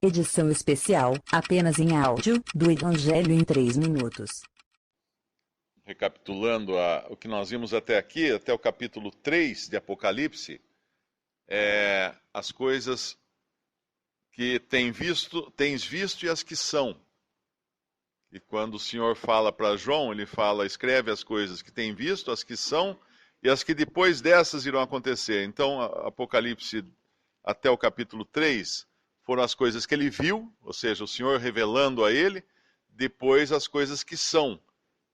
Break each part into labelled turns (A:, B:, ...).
A: Edição especial, apenas em áudio, do Evangelho em 3 minutos.
B: Recapitulando o que nós vimos até aqui, até o capítulo 3 de Apocalipse, as coisas que tens visto e as que são. E quando o Senhor fala para João, ele fala, escreve as coisas que tem visto, as que são e as que depois dessas irão acontecer. Então, Apocalipse até o capítulo 3 foram as coisas que ele viu, ou seja, o Senhor revelando a ele, depois as coisas que são,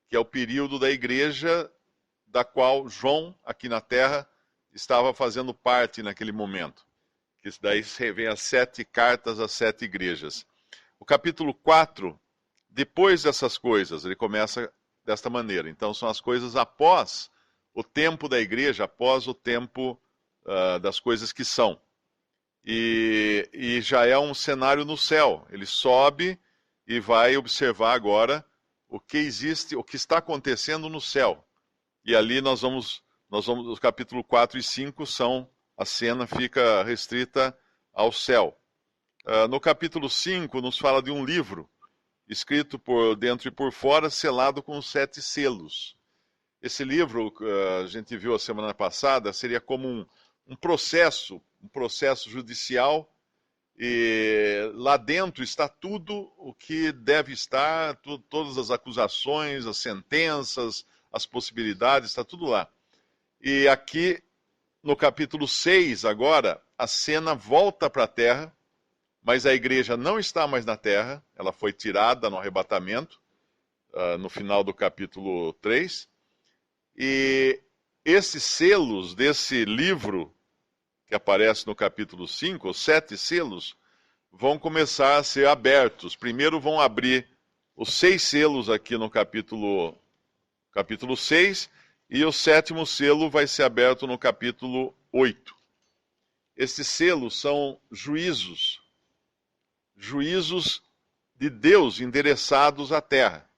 B: que é o período da igreja da qual João, aqui na terra, estava fazendo parte naquele momento. Que daí vem as 7 cartas às 7 igrejas. O capítulo 4, depois dessas coisas, ele começa desta maneira. Então são as coisas após o tempo da igreja, após o tempo das coisas que são. E já é um cenário no céu. Ele sobe e vai observar agora o que existe, o que está acontecendo no céu. E ali nós vamos os capítulo 4 e 5 a cena fica restrita ao céu. No capítulo 5 nos fala de um livro, escrito por dentro e por fora, selado com 7 selos. Esse livro, a gente viu a semana passada, seria como um processo judicial, e lá dentro está tudo o que deve estar, todas as acusações, as sentenças, as possibilidades, está tudo lá. E aqui, no capítulo 6, agora, a cena volta para a terra, mas a igreja não está mais na terra, ela foi tirada no arrebatamento, no final do capítulo 3. E esses selos desse livro que aparece no capítulo 5, os 7 selos, vão começar a ser abertos. Primeiro vão abrir os 6 selos aqui no capítulo 6, e o 7º selo vai ser aberto no capítulo 8. Esses selos são juízos de Deus endereçados à terra.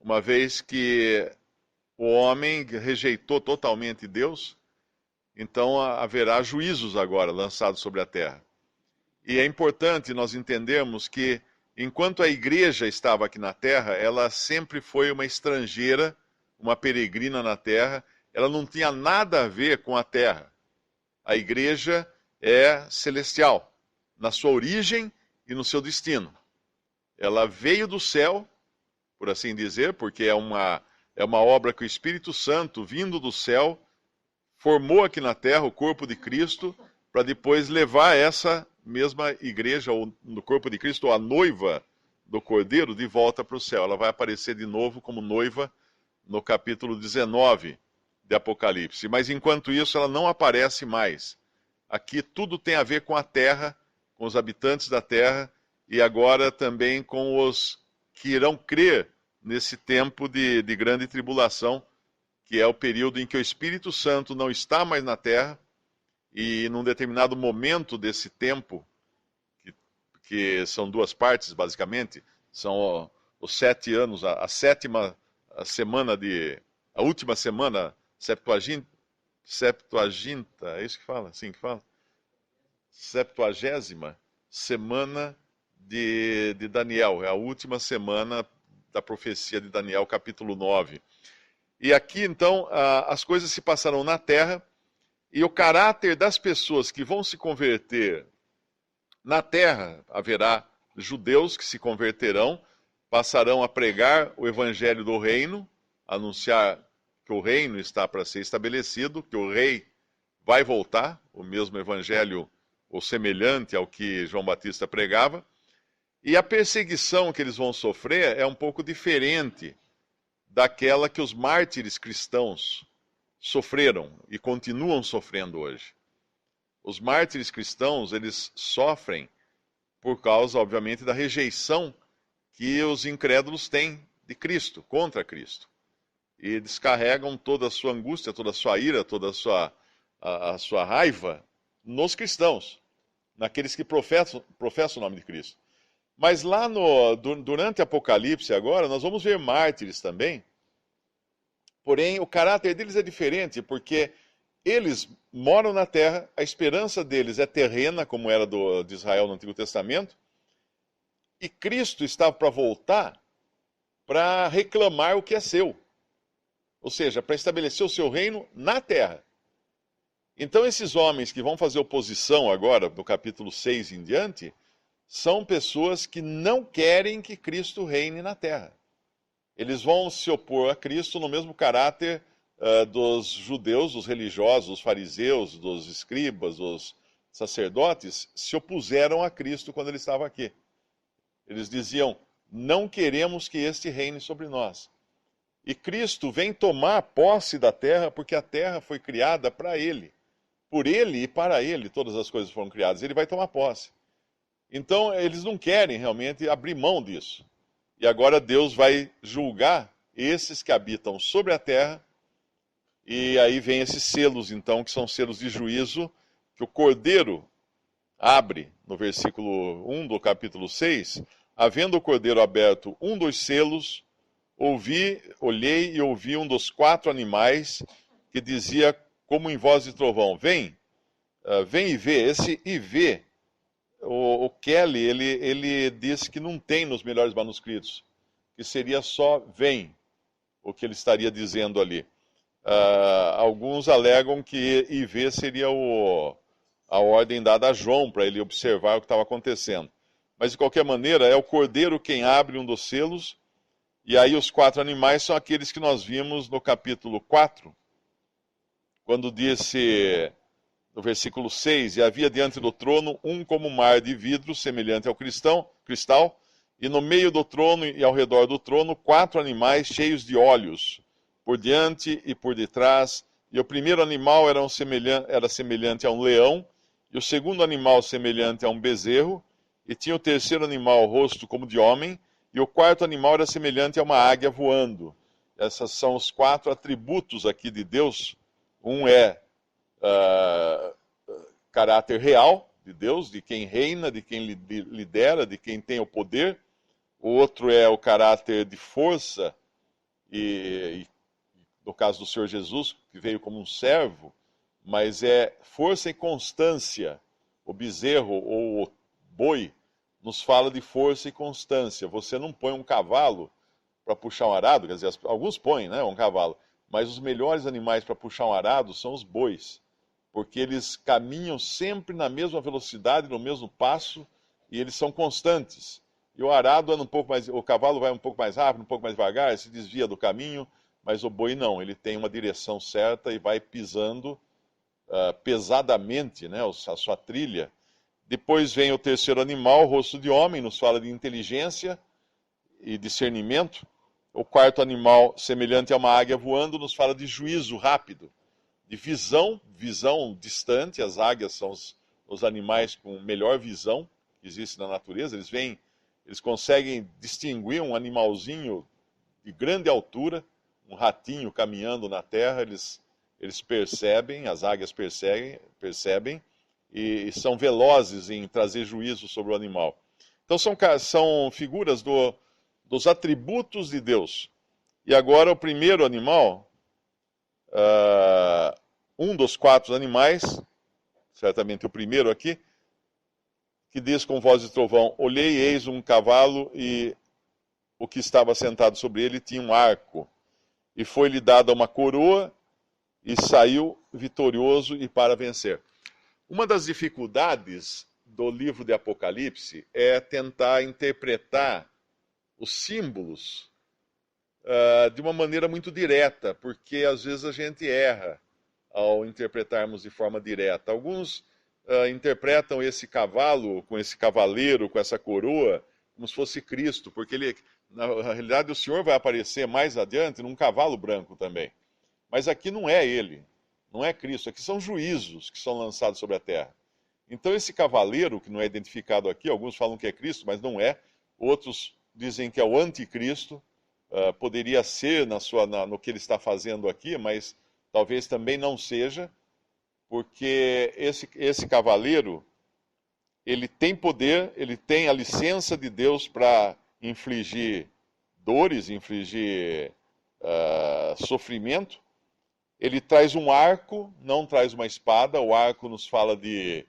B: Uma vez que o homem rejeitou totalmente Deus, então haverá juízos agora lançados sobre a terra. E é importante nós entendermos que, enquanto a igreja estava aqui na terra, ela sempre foi uma estrangeira, uma peregrina na terra, ela não tinha nada a ver com a terra. A igreja é celestial, na sua origem e no seu destino. Ela veio do céu, por assim dizer, porque é uma obra que o Espírito Santo, vindo do céu, formou aqui na terra o corpo de Cristo, para depois levar essa mesma igreja, ou no corpo de Cristo, ou a noiva do Cordeiro, de volta para o céu. Ela vai aparecer de novo como noiva no capítulo 19 de Apocalipse. Mas enquanto isso, ela não aparece mais. Aqui tudo tem a ver com a terra, com os habitantes da terra, e agora também com os que irão crer nesse tempo de grande tribulação, que é o período em que o Espírito Santo não está mais na terra, e num determinado momento desse tempo, que são 2 partes basicamente, são os 7 anos, a última semana, Septuaginta, é isso que fala? Assim que fala? 70ª semana de Daniel, é a última semana da profecia de Daniel, capítulo 9. E aqui, então, as coisas se passarão na terra, e o caráter das pessoas que vão se converter na terra, haverá judeus que se converterão, passarão a pregar o evangelho do reino, anunciar que o reino está para ser estabelecido, que o rei vai voltar, o mesmo evangelho, ou semelhante ao que João Batista pregava, e a perseguição que eles vão sofrer é um pouco diferente daquela que os mártires cristãos sofreram e continuam sofrendo hoje. Os mártires cristãos, eles sofrem por causa, obviamente, da rejeição que os incrédulos têm de Cristo, contra Cristo. E descarregam toda a sua angústia, toda a sua ira, toda a sua raiva nos cristãos, naqueles que professam o nome de Cristo. Mas lá durante Apocalipse agora, nós vamos ver mártires também. Porém, o caráter deles é diferente, porque eles moram na terra, a esperança deles é terrena, como era de Israel no Antigo Testamento, e Cristo estava para voltar para reclamar o que é seu. Ou seja, para estabelecer o seu reino na terra. Então, esses homens que vão fazer oposição agora, no capítulo 6 em diante, são pessoas que não querem que Cristo reine na terra. Eles vão se opor a Cristo no mesmo caráter dos judeus, dos religiosos, dos fariseus, dos escribas, dos sacerdotes, se opuseram a Cristo quando ele estava aqui. Eles diziam, não queremos que este reine sobre nós. E Cristo vem tomar posse da terra, porque a terra foi criada para ele. Por ele e para ele todas as coisas foram criadas. Ele vai tomar posse. Então, eles não querem realmente abrir mão disso. E agora Deus vai julgar esses que habitam sobre a terra. E aí vem esses selos, então, que são selos de juízo, que o Cordeiro abre no versículo 1 do capítulo 6. Havendo o Cordeiro aberto um dos selos, olhei e ouvi um dos 4 animais que dizia, como em voz de trovão, vem e vê. Esse e vê, o Kelly, ele diz que não tem nos melhores manuscritos, que seria só vem, o que ele estaria dizendo ali. Alguns alegam que IV seria a ordem dada a João para ele observar o que estava acontecendo. Mas, de qualquer maneira, é o Cordeiro quem abre um dos selos, e aí os 4 animais são aqueles que nós vimos no capítulo 4, quando disse, no versículo 6, e havia diante do trono um como mar de vidro, semelhante ao cristal, e no meio do trono e ao redor do trono 4 animais cheios de olhos, por diante e por detrás, e o primeiro animal era semelhante a um leão, e o segundo animal semelhante a um bezerro, e tinha o terceiro animal rosto como de homem, e o quarto animal era semelhante a uma águia voando. Esses são os 4 atributos aqui de Deus. Um é caráter real de Deus, de quem reina, de quem lidera, de quem tem o poder. O outro é o caráter de força, e no caso do Senhor Jesus, que veio como um servo, mas é força e constância. O bezerro ou o boi nos fala de força e constância. Você não põe um cavalo para puxar um arado, quer dizer, alguns põem, né, um cavalo, mas os melhores animais para puxar um arado são os bois, porque eles caminham sempre na mesma velocidade, no mesmo passo, e eles são constantes. E o arado anda um pouco mais, o cavalo vai um pouco mais rápido, um pouco mais devagar, se desvia do caminho, mas o boi não, ele tem uma direção certa e vai pisando pesadamente, né, a sua trilha. Depois vem o terceiro animal, o rosto de homem, nos fala de inteligência e discernimento. O quarto animal, semelhante a uma águia voando, nos fala de juízo rápido, de visão distante. As águias são os animais com melhor visão que existe na natureza. Eles conseguem distinguir um animalzinho de grande altura, um ratinho caminhando na terra, eles percebem, as águias percebem, e são velozes em trazer juízo sobre o animal. Então são figuras dos atributos de Deus. E agora o primeiro animal, um dos 4 animais, certamente o primeiro aqui, que diz com voz de trovão, olhei e eis um cavalo, e o que estava sentado sobre ele tinha um arco, e foi-lhe dada uma coroa, e saiu vitorioso e para vencer. Uma das dificuldades do livro de Apocalipse é tentar interpretar os símbolos de uma maneira muito direta, porque às vezes a gente erra ao interpretarmos de forma direta. Alguns interpretam esse cavalo, com esse cavaleiro, com essa coroa, como se fosse Cristo, porque na realidade o Senhor vai aparecer mais adiante num cavalo branco também. Mas aqui não é ele, não é Cristo, aqui são juízos que são lançados sobre a terra. Então esse cavaleiro, que não é identificado aqui, alguns falam que é Cristo, mas não é, outros dizem que é o anticristo, poderia ser no que ele está fazendo aqui, mas talvez também não seja, porque esse cavaleiro, ele tem poder, ele tem a licença de Deus para infligir dores, infligir sofrimento, Ele traz um arco, não traz uma espada. O arco nos fala de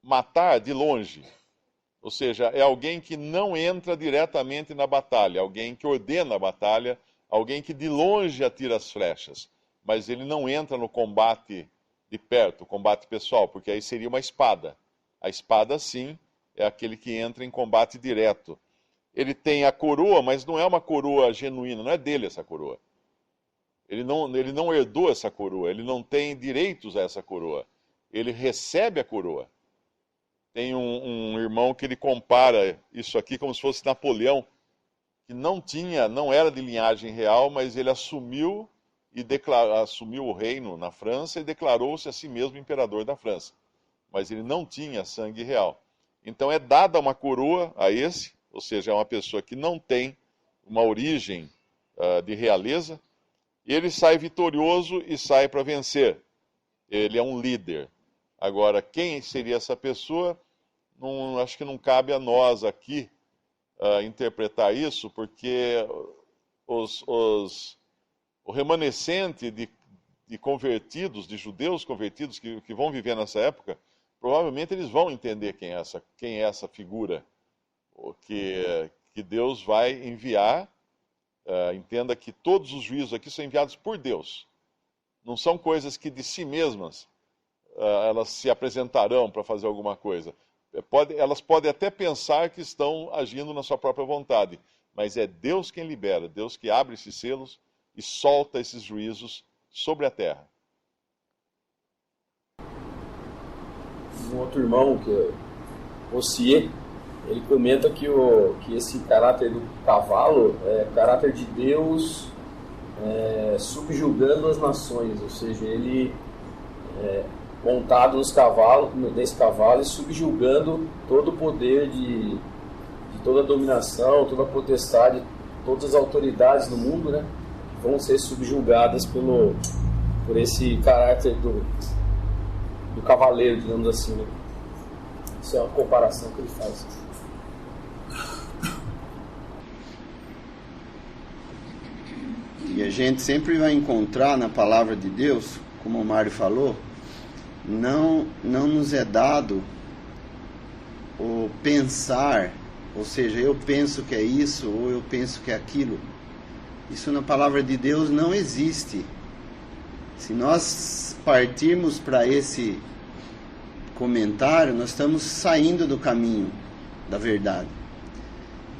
B: matar de longe. Ou seja, é alguém que não entra diretamente na batalha, alguém que ordena a batalha, alguém que de longe atira as flechas, mas ele não entra no combate de perto, combate pessoal, porque aí seria uma espada. A espada, sim, é aquele que entra em combate direto. Ele tem a coroa, mas não é uma coroa genuína, não é dele essa coroa. Ele não herdou essa coroa, ele não tem direitos a essa coroa. Ele recebe a coroa. Tem um irmão que ele compara isso aqui como se fosse Napoleão, que não era de linhagem real, mas ele assumiu o reino na França e declarou-se a si mesmo imperador da França. Mas ele não tinha sangue real. Então é dada uma coroa a esse, ou seja, é uma pessoa que não tem uma origem de realeza, e ele sai vitorioso e sai para vencer. Ele é um líder. Agora, quem seria essa pessoa? Acho que não cabe a nós aqui interpretar isso, porque o remanescente de convertidos, de judeus convertidos que vão viver nessa época, provavelmente eles vão entender quem é essa figura que Deus vai enviar. Entenda que todos os juízos aqui são enviados por Deus. Não são coisas que de si mesmas elas se apresentarão para fazer alguma coisa. Elas podem até pensar que estão agindo na sua própria vontade, mas é Deus quem libera, Deus que abre esses selos e solta esses juízos sobre a terra.
C: Um outro irmão, que é Rossier, ele comenta que esse caráter do cavalo é caráter de Deus subjugando as nações, ou seja, ele montado nesse cavalo e subjugando todo o poder de toda a dominação, toda a potestade, todas as autoridades do mundo, né, vão ser subjugadas por esse caráter do cavaleiro, digamos assim, né? Isso é uma comparação que ele faz.
D: E a gente sempre vai encontrar na palavra de Deus, como o Mário falou, não nos é dado o pensar, ou seja, eu penso que é isso ou eu penso que é aquilo. Isso na palavra de Deus não existe. Se nós partirmos para esse comentário, nós estamos saindo do caminho da verdade.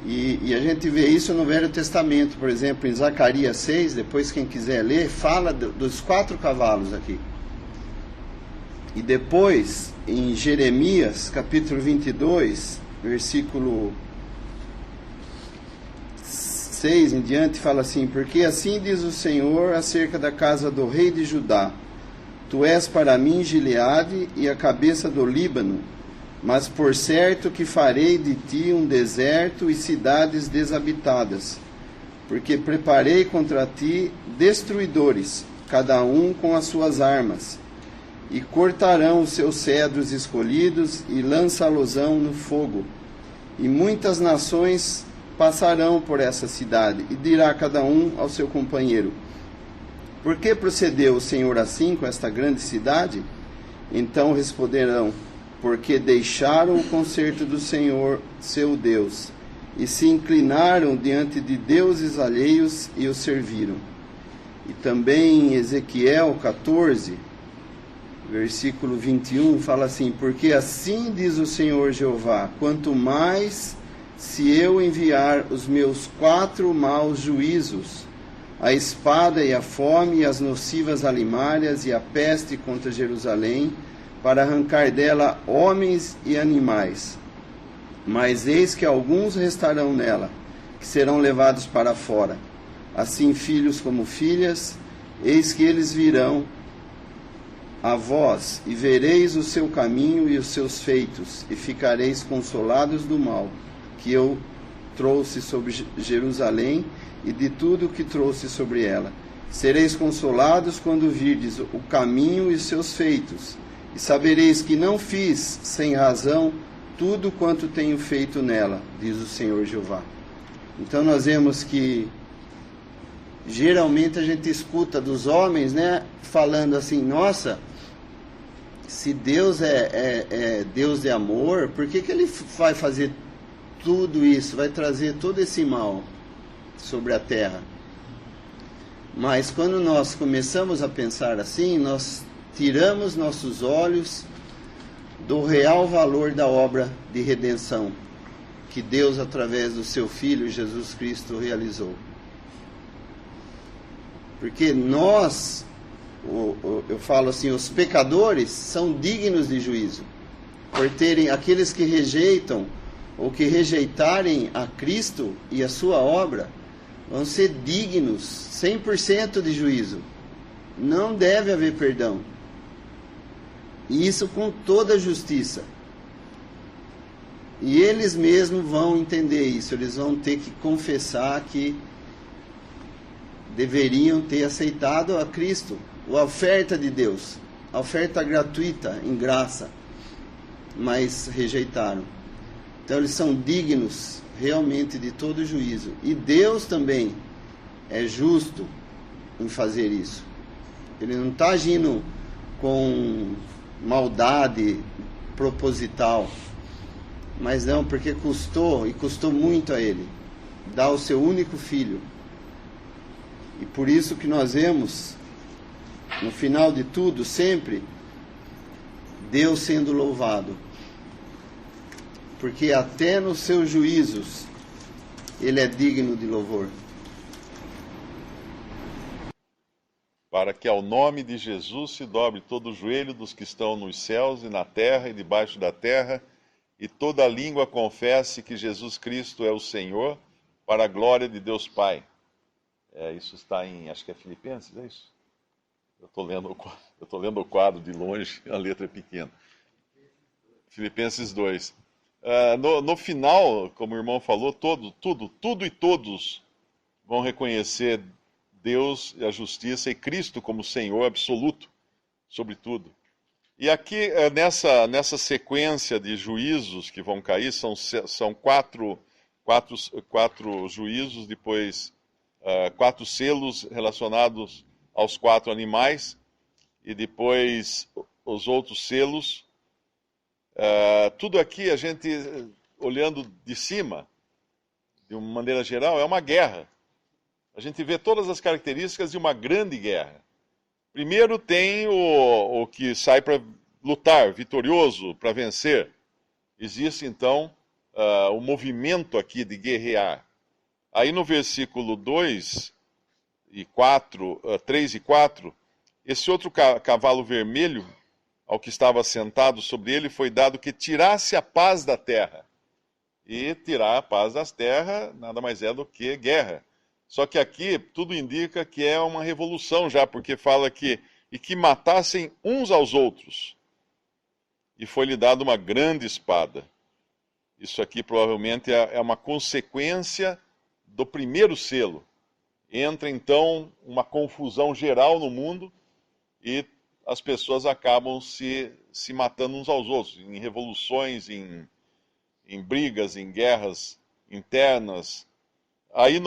D: E a gente vê isso no Velho Testamento, por exemplo, em Zacarias 6, depois quem quiser ler, fala dos 4 cavalos aqui. E depois, em Jeremias, capítulo 22, versículo 6 em diante, fala assim: porque assim diz o Senhor acerca da casa do rei de Judá: tu és para mim Gileade e a cabeça do Líbano, mas por certo que farei de ti um deserto e cidades desabitadas, porque preparei contra ti destruidores, cada um com as suas armas, e cortarão os seus cedros escolhidos e lançá-losão no fogo. E muitas nações passarão por essa cidade, e dirá cada um ao seu companheiro: por que procedeu o Senhor assim com esta grande cidade? Então responderão: porque deixaram o conserto do Senhor, seu Deus, e se inclinaram diante de deuses alheios e os serviram. E também em Ezequiel 14, versículo 21, fala assim: porque assim diz o Senhor Jeová, quanto mais se eu enviar os meus 4 maus juízos, a espada e a fome e as nocivas alimárias e a peste contra Jerusalém, para arrancar dela homens e animais. Mas eis que alguns restarão nela, que serão levados para fora. Assim filhos como filhas, eis que eles virão a vós, e vereis o seu caminho e os seus feitos, e ficareis consolados do mal que eu trouxe sobre Jerusalém e de tudo o que trouxe sobre ela. Sereis consolados quando virdes o caminho e os seus feitos, e sabereis que não fiz sem razão tudo quanto tenho feito nela, diz o Senhor Jeová. Então nós vemos que geralmente a gente escuta dos homens, né, falando assim, nossa, se Deus é Deus de amor, por que Ele vai fazer tudo isso, vai trazer todo esse mal sobre a terra? Mas quando nós começamos a pensar assim, nós tiramos nossos olhos do real valor da obra de redenção que Deus, através do seu Filho Jesus Cristo, realizou. Porque nós, eu falo assim, os pecadores são dignos de juízo, por terem aqueles que rejeitam ou que rejeitarem a Cristo e a sua obra, vão ser dignos 100% de juízo. Não deve haver perdão. E isso com toda a justiça. E eles mesmos vão entender isso. Eles vão ter que confessar que deveriam ter aceitado a Cristo, a oferta de Deus, a oferta gratuita, em graça, mas rejeitaram. Então eles são dignos realmente de todo juízo. E Deus também é justo em fazer isso. Ele não está agindo com maldade proposital, mas não, porque custou, e custou muito a Ele, dar o seu único filho. E por isso que nós vemos, no final de tudo, sempre, Deus sendo louvado. Porque até nos seus juízos, Ele é digno de louvor.
B: Para que ao nome de Jesus se dobre todo o joelho dos que estão nos céus e na terra e debaixo da terra, e toda língua confesse que Jesus Cristo é o Senhor, para a glória de Deus Pai. Isso está em, acho que é Filipenses, é isso? Eu estou lendo o quadro de longe, a letra é pequena. Filipenses 2. No final, como o irmão falou, tudo e todos vão reconhecer Deus e a justiça e Cristo como Senhor absoluto sobre tudo. E aqui, nessa sequência de juízos que vão cair, são quatro juízos, depois 4 selos relacionados aos 4 animais, e depois os outros selos. Tudo aqui, a gente, olhando de cima, de uma maneira geral, é uma guerra. A gente vê todas as características de uma grande guerra. Primeiro tem o que sai para lutar, vitorioso, para vencer. Existe, então, o movimento aqui de guerrear. Aí no versículo 2 e 4, 3 e 4, esse outro cavalo vermelho, ao que estava sentado sobre ele, foi dado que tirasse a paz da terra. E tirar a paz das terras nada mais é do que guerra. Só que aqui tudo indica que é uma revolução já, porque fala que matassem uns aos outros. E foi-lhe dada uma grande espada. Isso aqui provavelmente é uma consequência do primeiro selo. Entra então uma confusão geral no mundo e as pessoas acabam se matando uns aos outros, em revoluções, em brigas, em guerras internas. Aí o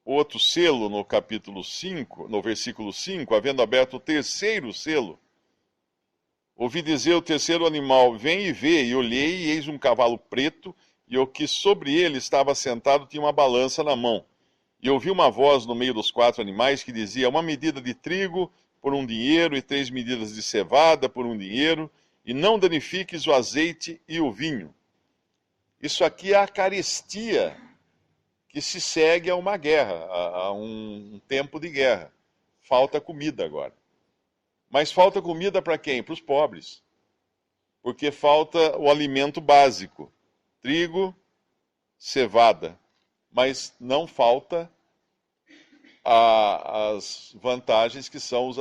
B: outro selo, no capítulo 5, no versículo 5, havendo aberto o terceiro selo, ouvi dizer o terceiro animal, vem e vê, e olhei, e eis um cavalo preto, e o que sobre ele estava sentado tinha uma balança na mão. E ouvi uma voz no meio dos 4 animais que dizia, uma medida de trigo por 1 dinheiro, e 3 medidas de cevada por 1 dinheiro, e não danifiques o azeite e o vinho. Isso aqui é a carestia que se segue a uma guerra, a um tempo de guerra. Falta comida agora. Mas falta comida para quem? Para os pobres. Porque falta o alimento básico. Trigo, cevada. Mas não falta as vantagens que são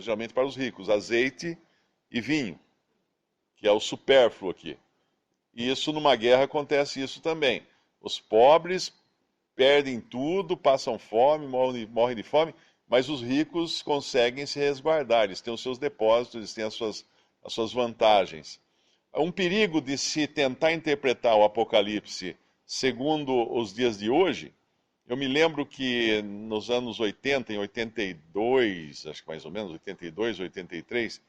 B: geralmente para os ricos. Azeite e vinho, que é o supérfluo aqui. E isso numa guerra acontece isso também. Os pobres perdem tudo, passam fome, morrem de fome, mas os ricos conseguem se resguardar, eles têm os seus depósitos, eles têm as suas vantagens. Um perigo de se tentar interpretar o Apocalipse segundo os dias de hoje Eu me lembro que nos anos 80, em 82, acho que mais ou menos, 82, 83,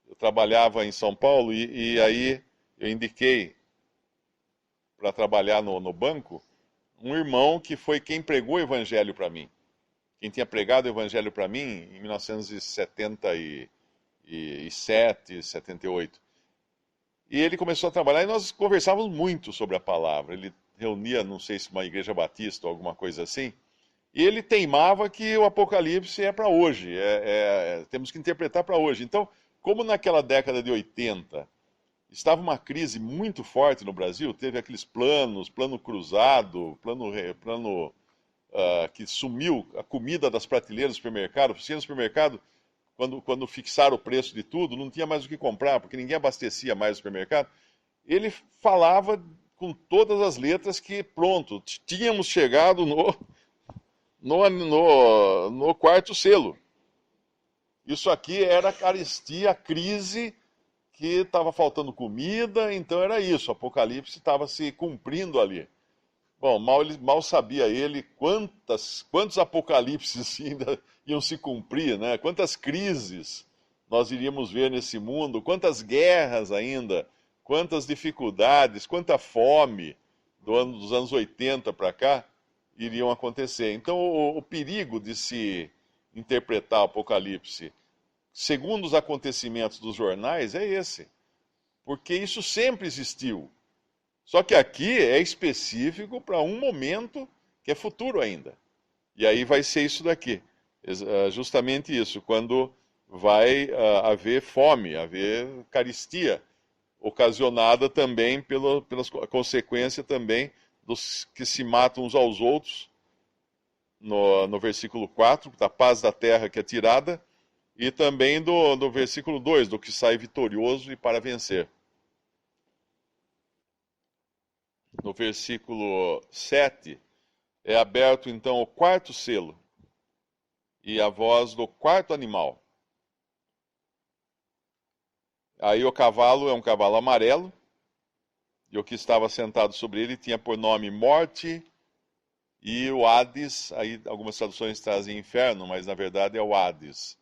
B: eu trabalhava em São Paulo e aí eu indiquei para trabalhar no banco um irmão que foi quem pregou o evangelho para mim. Quem tinha pregado o evangelho para mim em 1977, 78. E ele começou a trabalhar e nós conversávamos muito sobre a palavra. Ele reunia, não sei se uma igreja batista ou alguma coisa assim, e ele teimava que o Apocalipse é para hoje, temos que interpretar para hoje. Então, como naquela década de 80 estava uma crise muito forte no Brasil, teve aqueles planos, plano cruzado, plano que sumiu a comida das prateleiras do supermercado. Você ia no supermercado, quando fixaram o preço de tudo, não tinha mais o que comprar, porque ninguém abastecia mais o supermercado. Ele falava com todas as letras que, pronto, tínhamos chegado no quarto selo. Isso aqui era a carestia, a crise, que estava faltando comida, então era isso, o Apocalipse estava se cumprindo ali. Bom, mal sabia ele quantos apocalipses ainda iam se cumprir, né? Quantas crises nós iríamos ver nesse mundo, quantas guerras ainda, quantas dificuldades, quanta fome dos anos 80 para cá iriam acontecer. Então, o perigo de se interpretar o Apocalipse segundo os acontecimentos dos jornais é esse, porque isso sempre existiu. Só que aqui é específico para um momento que é futuro ainda. E aí vai ser isso daqui. Justamente isso, quando vai haver fome, haver carestia, ocasionada também pela consequência também dos que se matam uns aos outros, no versículo 4, da paz da terra que é tirada, e também do versículo 2, do que sai vitorioso e para vencer. No versículo 7, é aberto então o quarto selo e a voz do quarto animal. Aí o cavalo é um cavalo amarelo, e o que estava sentado sobre ele tinha por nome Morte e o Hades. Aí algumas traduções trazem inferno, mas na verdade é o Hades.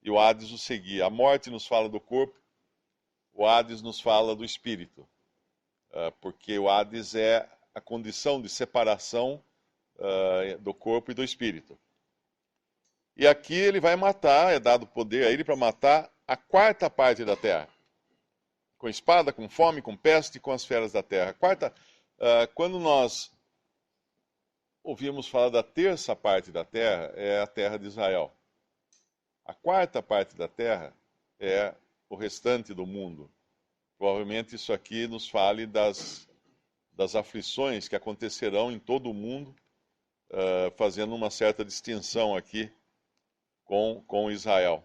B: E o Hades o seguia. A morte nos fala do corpo, o Hades nos fala do espírito. Porque o Hades é a condição de separação do corpo e do espírito. E aqui ele vai matar, é dado poder a ele para matar a quarta parte da terra. Com espada, com fome, com peste e com as feras da terra. Quando nós ouvimos falar da terça parte da terra, é a terra de Israel. A quarta parte da terra é o restante do mundo. Provavelmente isso aqui nos fale das aflições que acontecerão em todo o mundo, fazendo uma certa distinção aqui com Israel.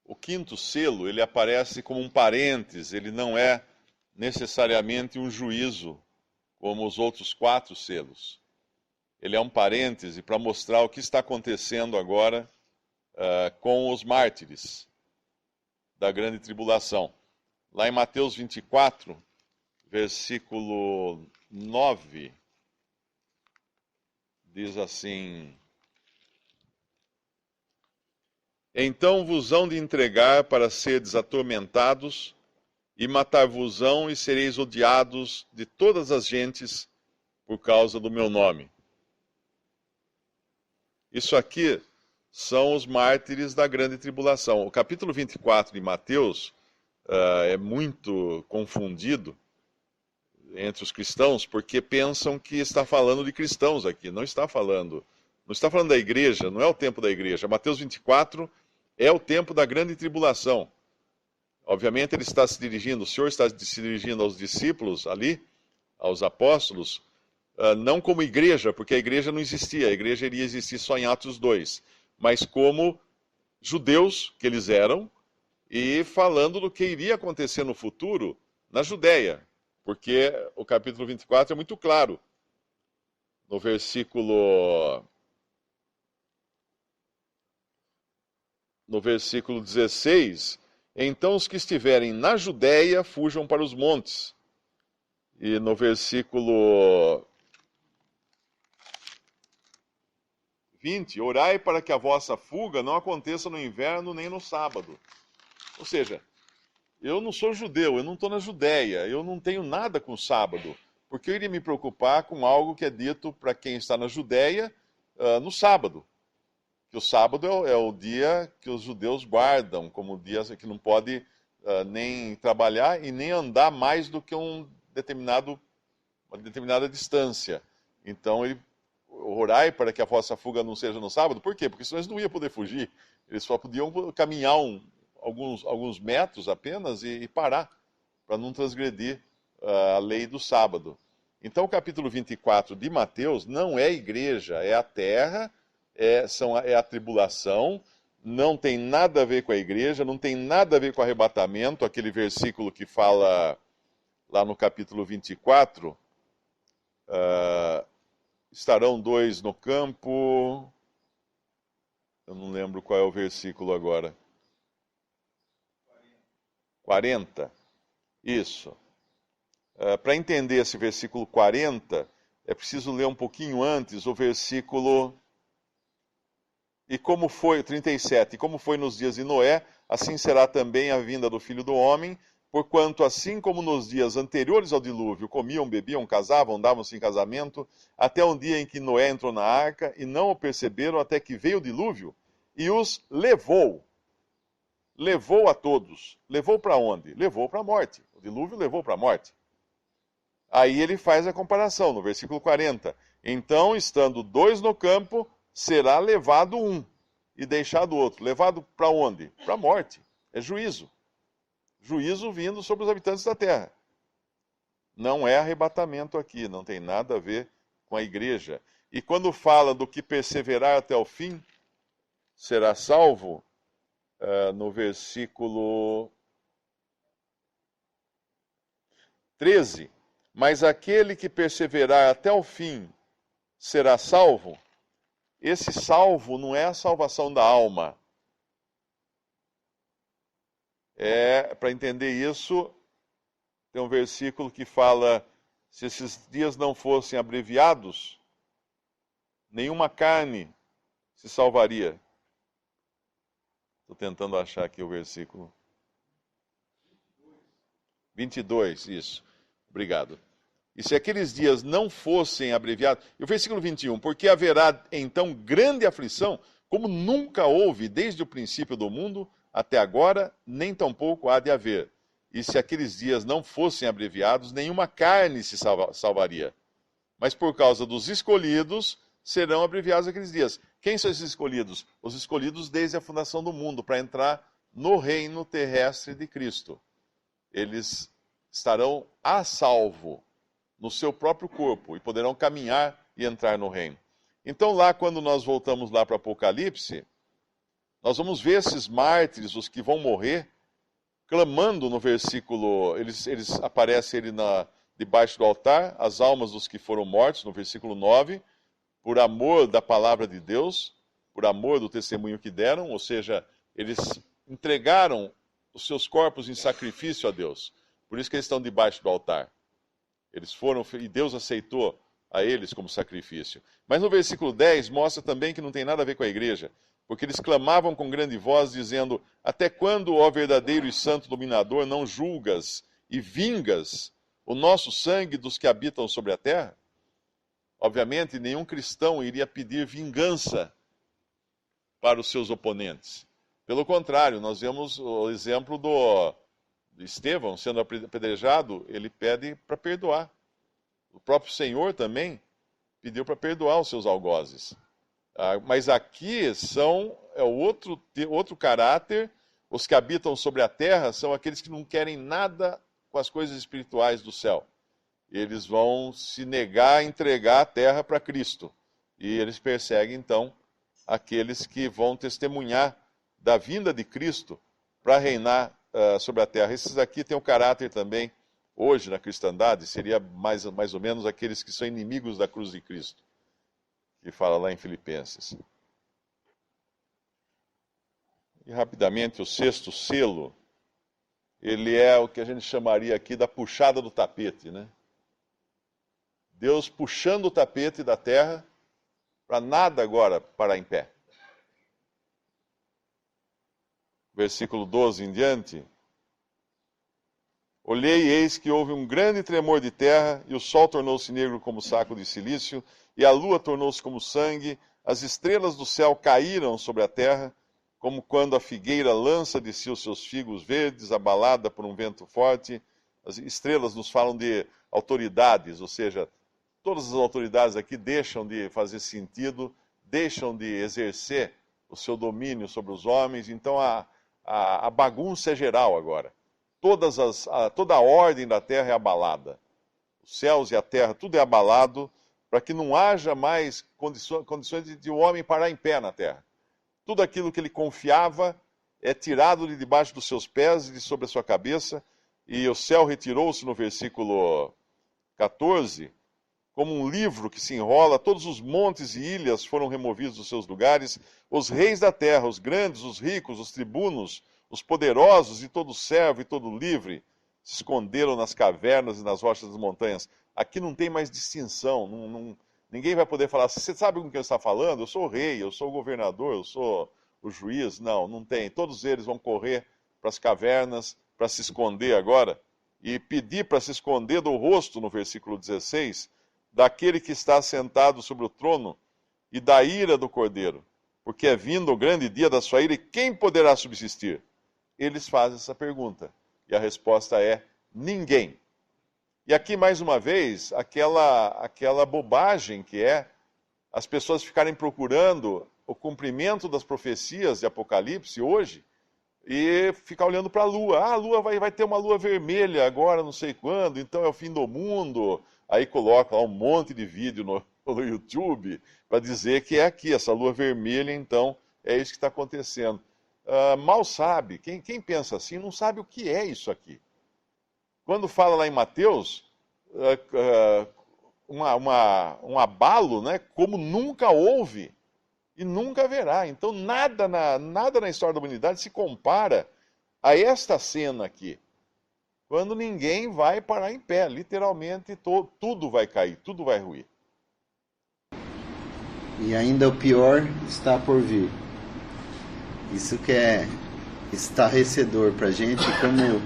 B: O quinto selo, ele aparece como um parêntese, ele não é necessariamente um juízo, como os outros 4 selos. Ele é um parêntese para mostrar o que está acontecendo agora com os mártires da grande tribulação. Lá em Mateus 24, versículo 9, diz assim: Então vos hão de entregar para seres atormentados, e matar-vos-ão, e sereis odiados de todas as gentes por causa do meu nome. Isso aqui são os mártires da grande tribulação. O capítulo 24 de Mateus é muito confundido entre os cristãos, porque pensam que está falando de cristãos aqui. Não está falando da igreja, não é o tempo da igreja. Mateus 24 é o tempo da grande tribulação. Obviamente ele está se dirigindo, o Senhor está se dirigindo aos discípulos ali, aos apóstolos, não como igreja, porque a igreja não existia, a igreja iria existir só em Atos 2, mas como judeus que eles eram, e falando do que iria acontecer no futuro na Judéia, porque o capítulo 24 é muito claro. No versículo 16, então os que estiverem na Judéia fujam para os montes, E no versículo 20, orai para que a vossa fuga não aconteça no inverno nem no sábado. Ou seja, eu não sou judeu, eu não estou na Judéia, eu não tenho nada com o sábado, porque eu iria me preocupar com algo que é dito para quem está na Judéia no sábado. Que o sábado é o dia que os judeus guardam, como o dia que não pode nem trabalhar e nem andar mais do que uma determinada distância. Então, orai para que a vossa fuga não seja no sábado. Por quê? Porque senão eles não iam poder fugir. Eles só podiam caminhar alguns metros apenas e parar, para não transgredir a lei do sábado. Então, o capítulo 24 de Mateus não é igreja, é a terra, é a tribulação, não tem nada a ver com a igreja, não tem nada a ver com o arrebatamento, aquele versículo que fala lá no capítulo 24, estarão dois no campo, eu não lembro qual é o versículo agora. 40. Isso. Para entender esse versículo 40, é preciso ler um pouquinho antes o versículo... E como foi, 37, e como foi nos dias de Noé, assim será também a vinda do Filho do Homem, porquanto assim como nos dias anteriores ao dilúvio, comiam, bebiam, casavam, davam-se em casamento, até um dia em que Noé entrou na arca, e não o perceberam até que veio o dilúvio, e os levou. Levou a todos. Levou para onde? Levou para a morte. O dilúvio levou para a morte. Aí ele faz a comparação, no versículo 40. Então, estando dois no campo, será levado um e deixado o outro. Levado para onde? Para a morte. É juízo. Juízo vindo sobre os habitantes da terra. Não é arrebatamento aqui, não tem nada a ver com a igreja. E quando fala do que perseverar até o fim, será salvo, no versículo 13. Mas aquele que perseverar até o fim será salvo. Esse salvo não é a salvação da alma. Para entender isso, tem um versículo que fala: se esses dias não fossem abreviados, nenhuma carne se salvaria. Estou tentando achar aqui o versículo. 22, isso. Obrigado. E se aqueles dias não fossem abreviados... E o versículo 21, porque haverá então grande aflição, como nunca houve desde o princípio do mundo até agora, nem tampouco há de haver. E se aqueles dias não fossem abreviados, nenhuma carne se salvaria. Mas por causa dos escolhidos, serão abreviados aqueles dias. Quem são esses escolhidos? Os escolhidos desde a fundação do mundo, para entrar no reino terrestre de Cristo. Eles estarão a salvo no seu próprio corpo e poderão caminhar e entrar no reino. Então lá, quando nós voltamos lá para Apocalipse, nós vamos ver esses mártires, os que vão morrer, clamando no versículo, eles aparecem debaixo do altar, as almas dos que foram mortos, no versículo 9, por amor da palavra de Deus, por amor do testemunho que deram, ou seja, eles entregaram os seus corpos em sacrifício a Deus. Por isso que eles estão debaixo do altar. Eles foram, e Deus aceitou a eles como sacrifício. Mas no versículo 10 mostra também que não tem nada a ver com a igreja, porque eles clamavam com grande voz, dizendo: até quando, ó verdadeiro e santo dominador, não julgas e vingas o nosso sangue dos que habitam sobre a terra? Obviamente, nenhum cristão iria pedir vingança para os seus oponentes. Pelo contrário, nós vemos o exemplo do Estevão sendo apedrejado, ele pede para perdoar. O próprio Senhor também pediu para perdoar os seus algozes. Mas aqui é outro caráter. Os que habitam sobre a terra são aqueles que não querem nada com as coisas espirituais do céu. Eles vão se negar a entregar a terra para Cristo. E eles perseguem, então, aqueles que vão testemunhar da vinda de Cristo para reinar sobre a terra. Esses aqui têm um caráter também, hoje na cristandade, seria mais ou menos aqueles que são inimigos da cruz de Cristo, que fala lá em Filipenses. E rapidamente, o sexto selo, ele é o que a gente chamaria aqui da puxada do tapete, né? Deus puxando o tapete da terra para nada agora parar em pé. Versículo 12 em diante. Olhei e eis que houve um grande tremor de terra, e o sol tornou-se negro como saco de cilício, e a lua tornou-se como sangue, as estrelas do céu caíram sobre a terra, como quando a figueira lança de si os seus figos verdes, abalada por um vento forte. As estrelas nos falam de autoridades, ou seja, todas as autoridades aqui deixam de fazer sentido, deixam de exercer o seu domínio sobre os homens, então a bagunça é geral agora. Toda a ordem da terra é abalada. Os céus e a terra, tudo é abalado, para que não haja mais condições de o homem parar em pé na terra. Tudo aquilo que ele confiava é tirado de debaixo dos seus pés e de sobre a sua cabeça, e o céu retirou-se no versículo 14, como um livro que se enrola, todos os montes e ilhas foram removidos dos seus lugares, os reis da terra, os grandes, os ricos, os tribunos, os poderosos e todo servo e todo livre se esconderam nas cavernas e nas rochas das montanhas. Aqui não tem mais distinção, ninguém vai poder falar, você sabe com quem está falando? Eu sou o rei, eu sou o governador, eu sou o juiz. Não tem. Todos eles vão correr para as cavernas para se esconder agora e pedir para se esconder do rosto, no versículo 16, daquele que está sentado sobre o trono e da ira do Cordeiro, porque é vindo o grande dia da sua ira, e quem poderá subsistir? Eles fazem essa pergunta, e a resposta é ninguém. E aqui, mais uma vez, aquela bobagem que é as pessoas ficarem procurando o cumprimento das profecias de Apocalipse hoje e ficar olhando para a lua. A lua vai ter uma lua vermelha agora, não sei quando, então é o fim do mundo. Aí coloca lá um monte de vídeo no YouTube para dizer que é aqui, essa lua vermelha, então é isso que está acontecendo. Mal sabe, quem pensa assim não sabe o que é isso aqui. Quando fala lá em Mateus, um abalo, né, como nunca houve e nunca haverá. Então nada na história da humanidade se compara a esta cena aqui. Quando ninguém vai parar em pé, literalmente tudo vai cair, tudo vai ruir.
D: E ainda o pior está por vir. Isso que é estarrecedor para a gente, como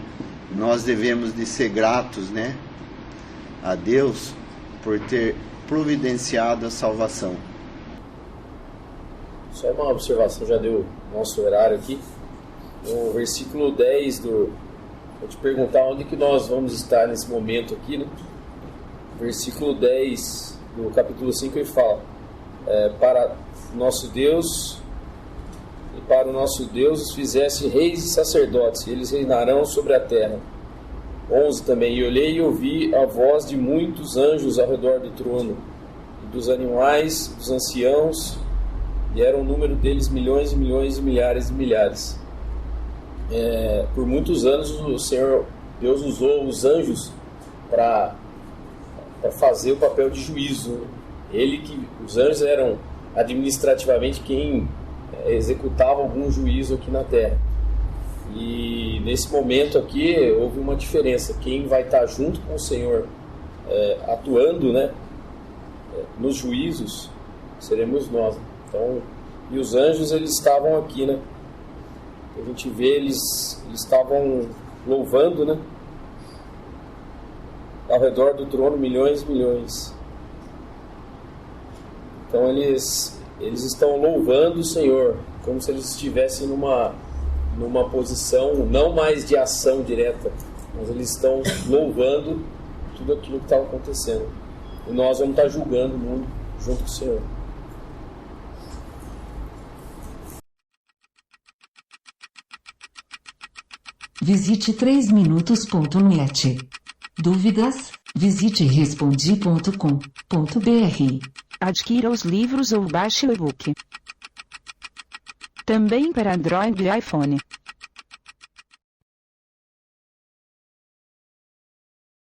D: nós devemos de ser gratos, né, a Deus por ter providenciado a salvação.
C: Só uma observação, já deu nosso horário aqui. No versículo 10 vou te perguntar onde que nós vamos estar nesse momento aqui, né? Versículo 10 do capítulo 5 ele fala, para o nosso Deus os fizesse reis e sacerdotes, e eles reinarão sobre a terra. 11 também, e olhei e ouvi a voz de muitos anjos ao redor do trono, e dos animais, dos anciãos, e era o número deles milhões e milhões e milhares e milhares. Por muitos anos o Senhor Deus usou os anjos para fazer o papel de juízo. Os anjos eram administrativamente quem executava algum juízo aqui na terra. E nesse momento aqui houve uma diferença. Quem vai estar junto com o Senhor atuando, né, nos juízos seremos nós. Então, e os anjos eles estavam aqui, né? A gente vê eles estavam louvando, né? Ao redor do trono milhões e milhões. Então eles estão louvando o Senhor, como se eles estivessem numa posição não mais de ação direta, mas eles estão louvando tudo aquilo que está acontecendo. E nós vamos estar julgando o mundo junto com o Senhor.
A: Visite 3minutos.net. Dúvidas? Visite respondi.com.br. Adquira os livros ou baixe o e-book. Também para Android e iPhone.